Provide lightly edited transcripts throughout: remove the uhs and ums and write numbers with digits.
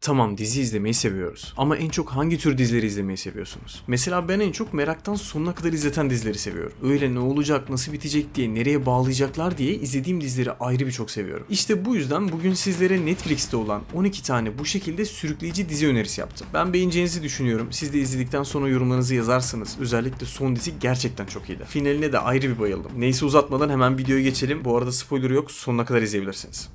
Tamam, dizi izlemeyi seviyoruz. Ama en çok hangi tür dizileri izlemeyi seviyorsunuz? Mesela ben en çok meraktan sonuna kadar izleten dizileri seviyorum. Öyle ne olacak, nasıl bitecek diye, nereye bağlayacaklar diye izlediğim dizileri ayrı birçok seviyorum. İşte bu yüzden bugün sizlere Netflix'te olan 12 tane bu şekilde sürükleyici dizi önerisi yaptım. Ben beğeneceğinizi düşünüyorum. Siz de izledikten sonra yorumlarınızı yazarsınız. Özellikle son dizi gerçekten çok iyiydi. Finaline de ayrı bir bayıldım. Neyse uzatmadan hemen videoya geçelim. Bu arada spoiler yok, sonuna kadar izleyebilirsiniz.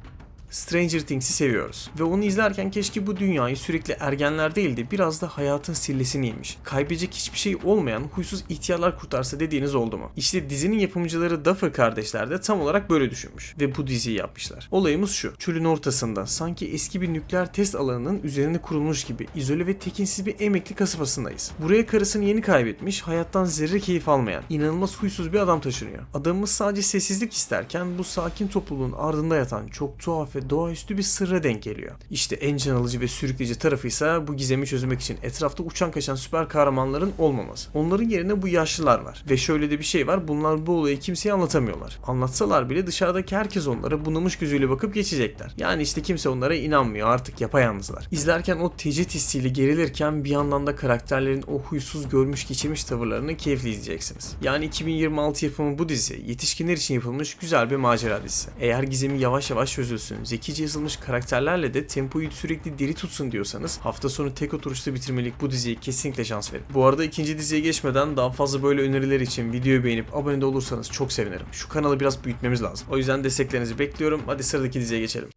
Stranger Things'i seviyoruz ve onu izlerken keşke bu dünyayı sürekli ergenler değil de biraz da hayatın sillesini yemiş, kaybedecek hiçbir şey olmayan huysuz ihtiyarlar kurtarsa dediğiniz oldu mu? İşte dizinin yapımcıları Duffer kardeşler de tam olarak böyle düşünmüş ve bu diziyi yapmışlar. Olayımız şu: çölün ortasında sanki eski bir nükleer test alanının üzerine kurulmuş gibi izole ve tekinsiz bir emekli kasabasındayız. Buraya karısını yeni kaybetmiş, hayattan zerre keyif almayan, inanılmaz huysuz bir adam taşınıyor. Adamımız sadece sessizlik isterken bu sakin topluluğun ardında yatan çok tuhaf ve doğaüstü bir sırra denk geliyor. İşte en can alıcı ve sürükleyici tarafıysa bu gizemi çözmek için etrafta uçan kaçan süper kahramanların olmaması. Onların yerine bu yaşlılar var. Ve şöyle de bir şey var: bunlar bu olayı kimseye anlatamıyorlar. Anlatsalar bile dışarıdaki herkes onlara bunamış gözüyle bakıp geçecekler. Yani işte kimse onlara inanmıyor, artık yapayalnızlar. İzlerken o tecrit hissiyle gerilirken bir yandan da karakterlerin o huysuz görmüş geçirmiş tavırlarını keyifli izleyeceksiniz. Yani 2026 yapımı bu dizi yetişkinler için yapılmış güzel bir macera dizisi. Eğer gizemi yavaş yavaş çözülsün, zekice yazılmış karakterlerle de tempoyu sürekli diri tutsun diyorsanız hafta sonu tek oturuşta bitirmelik bu diziye kesinlikle şans verin. Bu arada ikinci diziye geçmeden daha fazla böyle öneriler için videoyu beğenip abone de olursanız çok sevinirim. Şu kanalı biraz büyütmemiz lazım. O yüzden desteklerinizi bekliyorum. Hadi sıradaki diziye geçelim.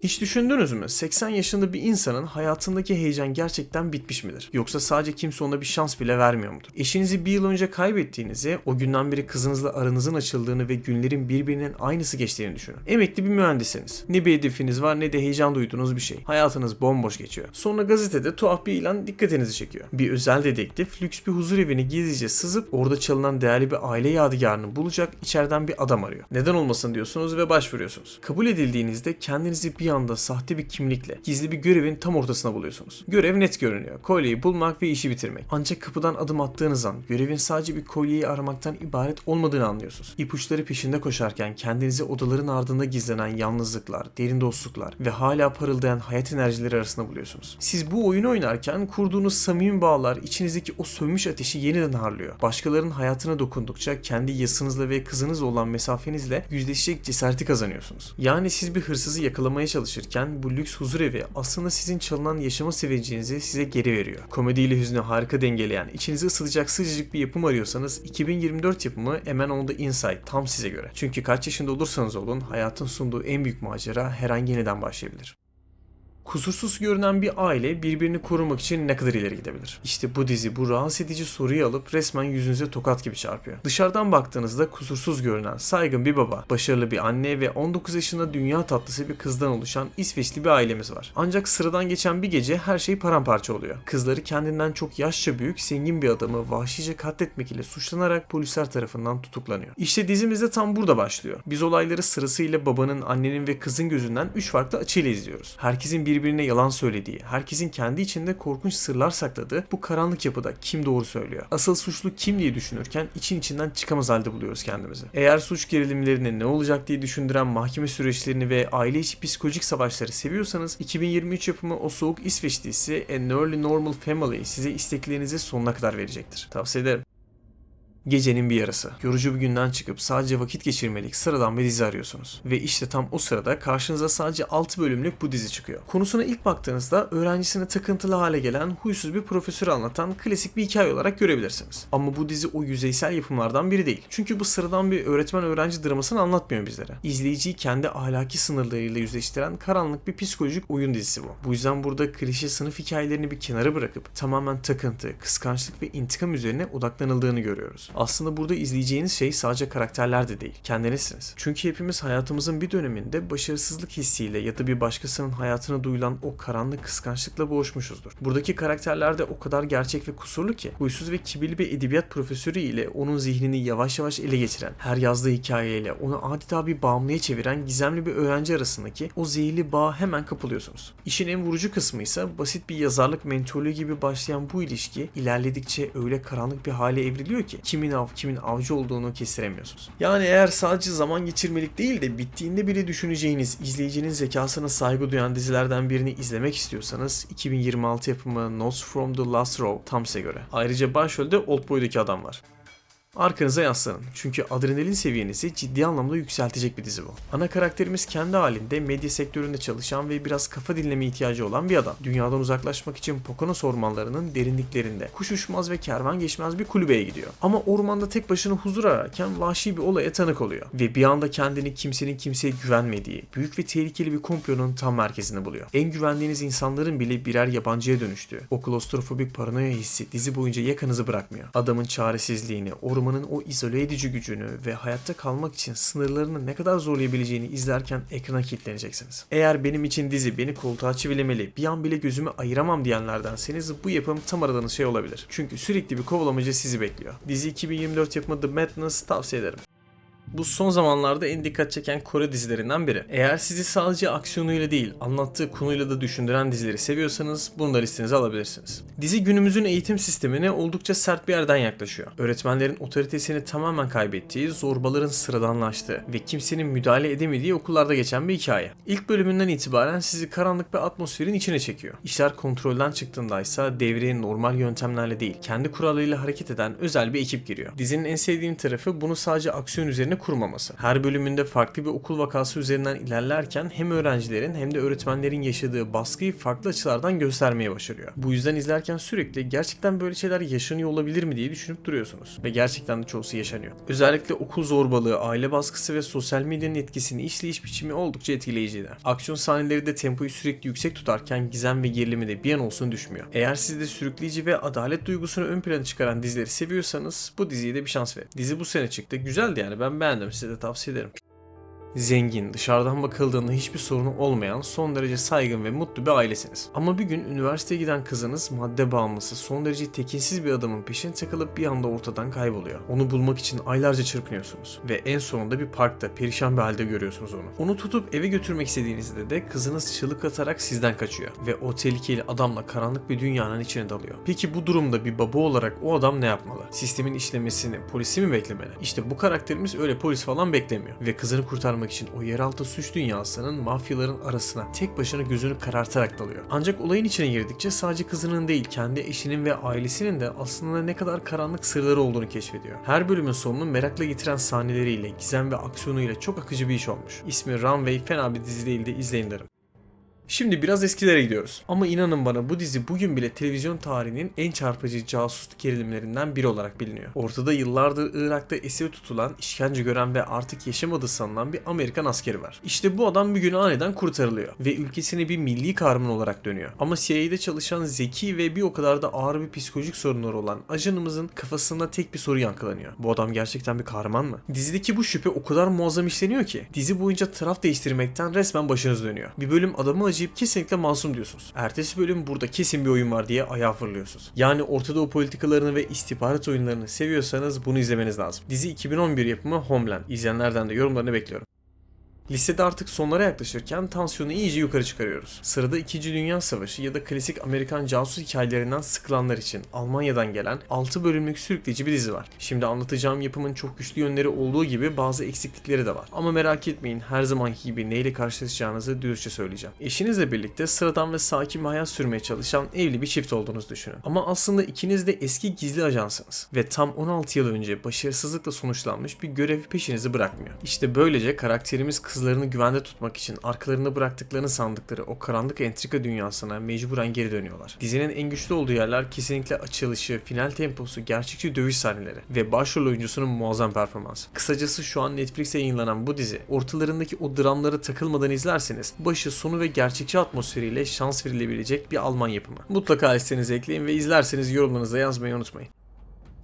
Hiç düşündünüz mü? 80 yaşında bir insanın hayatındaki heyecan gerçekten bitmiş midir? Yoksa sadece kimse ona bir şans bile vermiyor mudur? Eşinizi bir yıl önce kaybettiğinizi, o günden beri kızınızla aranızın açıldığını ve günlerin birbirinin aynısı geçtiğini düşünün. Emekli bir mühendissiniz. Ne bir hedefiniz var ne de heyecan duyduğunuz bir şey. Hayatınız bomboş geçiyor. Sonra gazetede tuhaf bir ilan dikkatinizi çekiyor. Bir özel dedektif lüks bir huzur evini gizlice sızıp orada çalınan değerli bir aile yadigarını bulacak içeriden bir adam arıyor. Neden olmasın diyorsunuz ve başvuruyorsunuz. Kabul edildiğinizde kendinizi bir anda sahte bir kimlikle gizli bir görevin tam ortasına buluyorsunuz. Görev net görünüyor: kolyeyi bulmak ve işi bitirmek. Ancak kapıdan adım attığınız an görevin sadece bir kolyeyi aramaktan ibaret olmadığını anlıyorsunuz. İpuçları peşinde koşarken kendinizi odaların ardında gizlenen yalnızlıklar, derin dostluklar ve hala parıldayan hayat enerjileri arasında buluyorsunuz. Siz bu oyunu oynarken kurduğunuz samimi bağlar içinizdeki o sönmüş ateşi yeniden harlıyor. Başkalarının hayatına dokundukça kendi yasınızla ve kızınızla olan mesafenizle yüzleşecek cesareti kazanıyorsunuz. Yani siz bir hırsızı yakalamaya çalışırken bu lüks huzur evi aslında sizin çalınan yaşama sevincinizi size geri veriyor. Komediyle hüznü harika dengeleyen, içinizi ısıtacak sıcacık bir yapım arıyorsanız 2024 yapımı A Man on the Inside tam size göre. Çünkü kaç yaşında olursanız olun hayatın sunduğu en büyük macera her an yeniden başlayabilir. Kusursuz görünen bir aile birbirini korumak için ne kadar ileri gidebilir? İşte bu dizi bu rahatsız edici soruyu alıp resmen yüzünüze tokat gibi çarpıyor. Dışarıdan baktığınızda kusursuz görünen saygın bir baba, başarılı bir anne ve 19 yaşında dünya tatlısı bir kızdan oluşan İsveçli bir ailemiz var. Ancak sıradan geçen bir gece her şey paramparça oluyor. Kızları kendinden çok yaşça büyük zengin bir adamı vahşice katletmek ile suçlanarak polisler tarafından tutuklanıyor. İşte dizimiz de tam burada başlıyor. Biz olayları sırasıyla babanın, annenin ve kızın gözünden 3 farklı açıyla izliyoruz. Herkesin birbirine yalan söylediği, herkesin kendi içinde korkunç sırlar sakladığı bu karanlık yapıda kim doğru söylüyor, asıl suçlu kim diye düşünürken için içinden çıkamaz halde buluyoruz kendimizi. Eğer suç gerilimlerini ne olacak diye düşündüren mahkeme süreçlerini ve aile içi psikolojik savaşları seviyorsanız 2023 yapımı o soğuk İsveç dizisi A Nearly Normal Family size isteklerinizi sonuna kadar verecektir. Tavsiye ederim. Gecenin bir yarısı. Yorucu bir günden çıkıp sadece vakit geçirmelik sıradan bir dizi arıyorsunuz. Ve işte tam o sırada karşınıza sadece 6 bölümlük bu dizi çıkıyor. Konusuna ilk baktığınızda öğrencisine takıntılı hale gelen huysuz bir profesörü anlatan klasik bir hikaye olarak görebilirsiniz. Ama bu dizi o yüzeysel yapımlardan biri değil. Çünkü bu sıradan bir öğretmen-öğrenci dramasını anlatmıyor bizlere. İzleyiciyi kendi ahlaki sınırlarıyla yüzleştiren karanlık bir psikolojik oyun dizisi bu. Bu yüzden burada klişe sınıf hikayelerini bir kenara bırakıp tamamen takıntı, kıskançlık ve intikam üzerine odaklanıldığını görüyoruz. Aslında burada izleyeceğiniz şey sadece karakterler de değil, kendinizsiniz. Çünkü hepimiz hayatımızın bir döneminde başarısızlık hissiyle ya da bir başkasının hayatına duyulan o karanlık kıskançlıkla boğuşmuşuzdur. Buradaki karakterler de o kadar gerçek ve kusurlu ki, huysuz ve kibirli bir edebiyat profesörü ile onun zihnini yavaş yavaş ele geçiren, her yazdığı hikayeyle onu adeta bir bağımlıya çeviren gizemli bir öğrenci arasındaki o zehirli bağa hemen kapılıyorsunuz. İşin en vurucu kısmı ise basit bir yazarlık mentörlüğü gibi başlayan bu ilişki ilerledikçe öyle karanlık bir hale evriliyor ki, kimi kimin av kimin avcı olduğunu kestiremiyorsunuz. Yani eğer sadece zaman geçirmelik değil de bittiğinde bile düşüneceğiniz, izleyicinin zekasına saygı duyan dizilerden birini izlemek istiyorsanız 2026 yapımı Notes from the Last Row tam size göre. Ayrıca başrolde Oldboy'daki adam var. Arkanıza yaslanın çünkü adrenalin seviyenizi ciddi anlamda yükseltecek bir dizi bu. Ana karakterimiz kendi halinde medya sektöründe çalışan ve biraz kafa dinleme ihtiyacı olan bir adam. Dünyadan uzaklaşmak için Poconos ormanlarının derinliklerinde kuş uçmaz ve kervan geçmez bir kulübeye gidiyor. Ama ormanda tek başına huzur ararken vahşi bir olaya tanık oluyor. Ve bir anda kendini kimsenin kimseye güvenmediği, büyük ve tehlikeli bir komplonun tam merkezinde buluyor. En güvendiğiniz insanların bile birer yabancıya dönüştüğü o klostrofobik paranoya hissi dizi boyunca yakanızı bırakmıyor. Adamın çaresizliğini, ormanın o izole edici gücünü ve hayatta kalmak için sınırlarını ne kadar zorlayabileceğini izlerken ekrana kilitleneceksiniz. Eğer benim için dizi beni koltuğa çivilemeli, bir an bile gözümü ayıramam diyenlerdenseniz bu yapım tam aradığınız şey olabilir. Çünkü sürekli bir kovalamacı sizi bekliyor. Dizi 2024 yapımı The Madness tavsiye ederim. Bu son zamanlarda en dikkat çeken Kore dizilerinden biri. Eğer sizi sadece aksiyonuyla değil, anlattığı konuyla da düşündüren dizileri seviyorsanız bunu da listenize alabilirsiniz. Dizi günümüzün eğitim sistemine oldukça sert bir yerden yaklaşıyor. Öğretmenlerin otoritesini tamamen kaybettiği, zorbaların sıradanlaştığı ve kimsenin müdahale edemediği okullarda geçen bir hikaye. İlk bölümünden itibaren sizi karanlık bir atmosferin içine çekiyor. İşler kontrolden çıktığındaysa devreye normal yöntemlerle değil, kendi kurallarıyla hareket eden özel bir ekip giriyor. Dizinin en sevdiğim tarafı bunu sadece aksiyon üzerine kurmaması. Her bölümünde farklı bir okul vakası üzerinden ilerlerken hem öğrencilerin hem de öğretmenlerin yaşadığı baskıyı farklı açılardan göstermeye başarıyor. Bu yüzden izlerken sürekli gerçekten böyle şeyler yaşanıyor olabilir mi diye düşünüp duruyorsunuz. Ve gerçekten de çoğusu yaşanıyor. Özellikle okul zorbalığı, aile baskısı ve sosyal medyanın etkisini işleyiş biçimi oldukça etkileyiciydi. Aksiyon sahneleri de tempoyu sürekli yüksek tutarken gizem ve gerilimi de bir an olsun düşmüyor. Eğer siz de sürükleyici ve adalet duygusunu ön plana çıkaran dizileri seviyorsanız bu diziye de bir şans verin. Dizi bu sene çıktı. Güzeldi yani, ben beğendim, size de tavsiye ederim. Zengin, dışarıdan bakıldığında hiçbir sorunu olmayan, son derece saygın ve mutlu bir ailesiniz. Ama bir gün üniversiteye giden kızınız madde bağımlısı, son derece tekinsiz bir adamın peşine takılıp bir anda ortadan kayboluyor. Onu bulmak için aylarca çırpınıyorsunuz ve en sonunda bir parkta perişan bir halde görüyorsunuz onu. Onu tutup eve götürmek istediğinizde de kızınız çığlık atarak sizden kaçıyor ve o tehlikeli adamla karanlık bir dünyanın içine dalıyor. Peki bu durumda bir baba olarak o adam ne yapmalı? Sistemin işlemesini, polisi mi beklemeli? İşte bu karakterimiz öyle polis falan beklemiyor ve kızını kurtarmak için o yeraltı suç dünyasının mafyaların arasına tek başına gözünü karartarak dalıyor. Ancak olayın içine girdikçe sadece kızının değil, kendi eşinin ve ailesinin de aslında ne kadar karanlık sırları olduğunu keşfediyor. Her bölümün sonunu merakla getiren sahneleriyle, gizem ve aksiyonuyla çok akıcı bir iş olmuş. İsmi Runway, fena bir dizi değil de izleyin derim. Şimdi biraz eskilere gidiyoruz. Ama inanın bana bu dizi bugün bile televizyon tarihinin en çarpıcı casusluk gerilimlerinden biri olarak biliniyor. Ortada yıllardır Irak'ta esir tutulan, işkence gören ve artık yaşamadığı sanılan bir Amerikan askeri var. İşte bu adam bir gün aniden kurtarılıyor ve ülkesine bir milli kahraman olarak dönüyor. Ama CIA'de çalışan zeki ve bir o kadar da ağır bir psikolojik sorunları olan ajanımızın kafasında tek bir soru yankılanıyor. Bu adam gerçekten bir kahraman mı? Dizideki bu şüphe o kadar muazzam işleniyor ki dizi boyunca taraf değiştirmekten resmen başınız dönüyor. Bir bölüm adamı acıyıp kesinlikle masum diyorsunuz. Ertesi bölüm burada kesin bir oyun var diye ayağa fırlıyorsunuz. Yani Orta Doğu politikalarını ve istihbarat oyunlarını seviyorsanız bunu izlemeniz lazım. Dizi 2011 yapımı Homeland. İzleyenlerden de yorumlarını bekliyorum. Listede artık sonlara yaklaşırken tansiyonu iyice yukarı çıkarıyoruz. Sırada 2. Dünya Savaşı ya da klasik Amerikan casus hikayelerinden sıkılanlar için Almanya'dan gelen 6 bölümlük sürükleyici bir dizi var. Şimdi anlatacağım yapımın çok güçlü yönleri olduğu gibi bazı eksiklikleri de var. Ama merak etmeyin, her zamanki gibi neyle karşılaşacağınızı dürüstçe söyleyeceğim. Eşinizle birlikte sıradan ve sakin bir hayat sürmeye çalışan evli bir çift olduğunuzu düşünün. Ama aslında ikiniz de eski gizli ajansınız. Ve tam 16 yıl önce başarısızlıkla sonuçlanmış bir görevi peşinizi bırakmıyor. İşte böylece karakterimiz kızlarını güvende tutmak için arkalarında bıraktıklarını sandıkları o karanlık entrika dünyasına mecburen geri dönüyorlar. Dizinin en güçlü olduğu yerler kesinlikle açılışı, final temposu, gerçekçi dövüş sahneleri ve başrol oyuncusunun muazzam performansı. Kısacası şu an Netflix'e yayınlanan bu dizi, ortalarındaki o dramlara takılmadan izlerseniz başı, sonu ve gerçekçi atmosferiyle şans verilebilecek bir Alman yapımı. Mutlaka listenize ekleyin ve izlerseniz yorumlarınızda yazmayı unutmayın.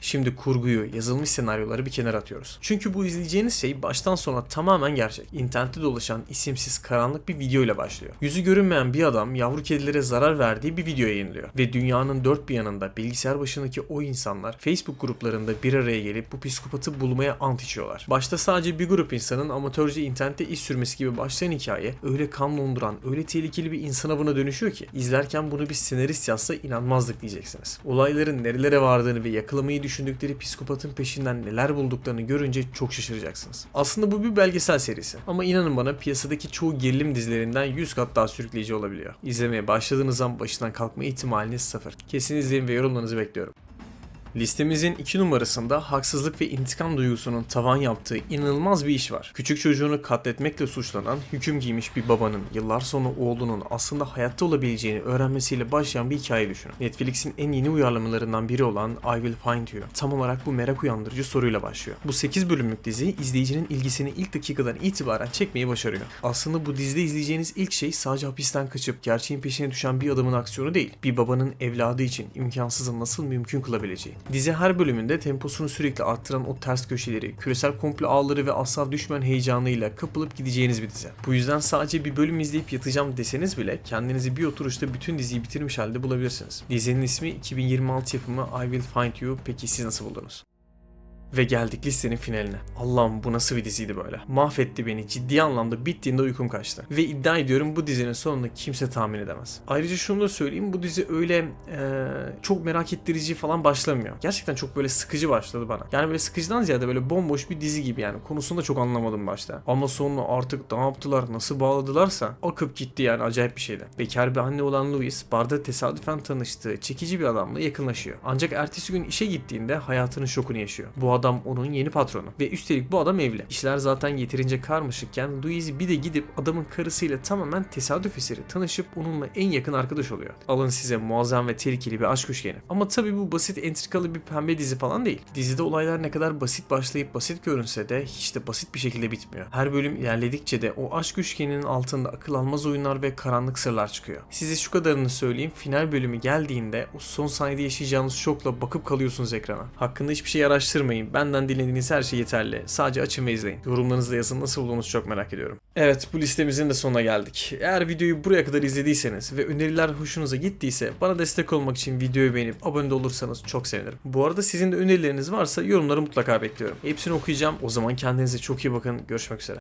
Şimdi kurguyu, yazılmış senaryoları bir kenara atıyoruz. Çünkü bu izleyeceğiniz şey baştan sona tamamen gerçek. İnternette dolaşan isimsiz karanlık bir video ile başlıyor. Yüzü görünmeyen bir adam yavru kedilere zarar verdiği bir video yayınlıyor. Ve dünyanın dört bir yanında bilgisayar başındaki o insanlar Facebook gruplarında bir araya gelip bu psikopatı bulmaya ant içiyorlar. Başta sadece bir grup insanın amatörce internette iş sürmesi gibi başlayan hikaye öyle kan donduran, öyle tehlikeli bir insan avına dönüşüyor ki izlerken bunu bir senarist yazsa inanmazdık diyeceksiniz. Olayların nerelere vardığını ve yakalamayı düşündükleri psikopatın peşinden neler bulduklarını görünce çok şaşıracaksınız. Aslında bu bir belgesel serisi ama inanın bana piyasadaki çoğu gerilim dizilerinden 100 kat daha sürükleyici olabiliyor. İzlemeye başladığınız an başından kalkma ihtimaliniz sıfır. Kesin izleyin ve yorumlarınızı bekliyorum. Listemizin 2 numarasında haksızlık ve intikam duygusunun tavan yaptığı inanılmaz bir iş var. Küçük çocuğunu katletmekle suçlanan hüküm giymiş bir babanın yıllar sonra oğlunun aslında hayatta olabileceğini öğrenmesiyle başlayan bir hikaye düşünün. Netflix'in en yeni uyarlamalarından biri olan I Will Find You tam olarak bu merak uyandırıcı soruyla başlıyor. Bu 8 bölümlük dizi izleyicinin ilgisini ilk dakikadan itibaren çekmeyi başarıyor. Aslında bu dizide izleyeceğiniz ilk şey sadece hapisten kaçıp gerçeğin peşine düşen bir adamın aksiyonu değil. Bir babanın evladı için imkansızı nasıl mümkün kılabileceği. Dizi her bölümünde temposunu sürekli arttıran o ters köşeleri, küresel komplo ağları ve asla düşmeyen heyecanıyla kapılıp gideceğiniz bir dizi. Bu yüzden sadece bir bölüm izleyip yatacağım deseniz bile kendinizi bir oturuşta bütün diziyi bitirmiş halde bulabilirsiniz. Dizinin ismi 2026 yapımı I Will Find You. Peki siz nasıl buldunuz? Ve geldik listenin finaline. Allah'ım bu nasıl bir diziydi böyle. Mahvetti beni. Ciddi anlamda bittiğinde uykum kaçtı. Ve iddia ediyorum bu dizinin sonunu kimse tahmin edemez. Ayrıca şunu da söyleyeyim, bu dizi öyle çok merak ettirici falan başlamıyor. Gerçekten çok böyle sıkıcı başladı bana. Yani böyle sıkıcıdan ziyade böyle bomboş bir dizi gibi yani. Konusunu da çok anlamadım başta. Ama sonunu artık ne yaptılar, nasıl bağladılarsa akıp gitti yani, acayip bir şeydi. Bekar bir anne olan Louis barda tesadüfen tanıştığı çekici bir adamla yakınlaşıyor. Ancak ertesi gün işe gittiğinde hayatının şokunu yaşıyor. Bu adam onun yeni patronu ve üstelik bu adam evli. İşler zaten yeterince karmaşıkken Louise bir de gidip adamın karısıyla tamamen tesadüf eseri tanışıp onunla en yakın arkadaş oluyor. Alın size muazzam ve tehlikeli bir aşk üçgeni. Ama tabii bu basit entrikalı bir pembe dizi falan değil. Dizide olaylar ne kadar basit başlayıp basit görünse de hiç de basit bir şekilde bitmiyor. Her bölüm ilerledikçe de o aşk üçgeninin altında akıl almaz oyunlar ve karanlık sırlar çıkıyor. Size şu kadarını söyleyeyim, final bölümü geldiğinde o son saniyede yaşayacağınız şokla bakıp kalıyorsunuz ekrana. Hakkında hiçbir şey araştırmayın. Benden dinlediğiniz her şey yeterli. Sadece açın ve izleyin. Yorumlarınızı da yazın, nasıl bulduğunuzu çok merak ediyorum. Evet, bu listemizin de sonuna geldik. Eğer videoyu buraya kadar izlediyseniz ve öneriler hoşunuza gittiyse bana destek olmak için videoyu beğenip abone de olursanız çok sevinirim. Bu arada sizin de önerileriniz varsa yorumları mutlaka bekliyorum. Hepsini okuyacağım. O zaman kendinize çok iyi bakın. Görüşmek üzere.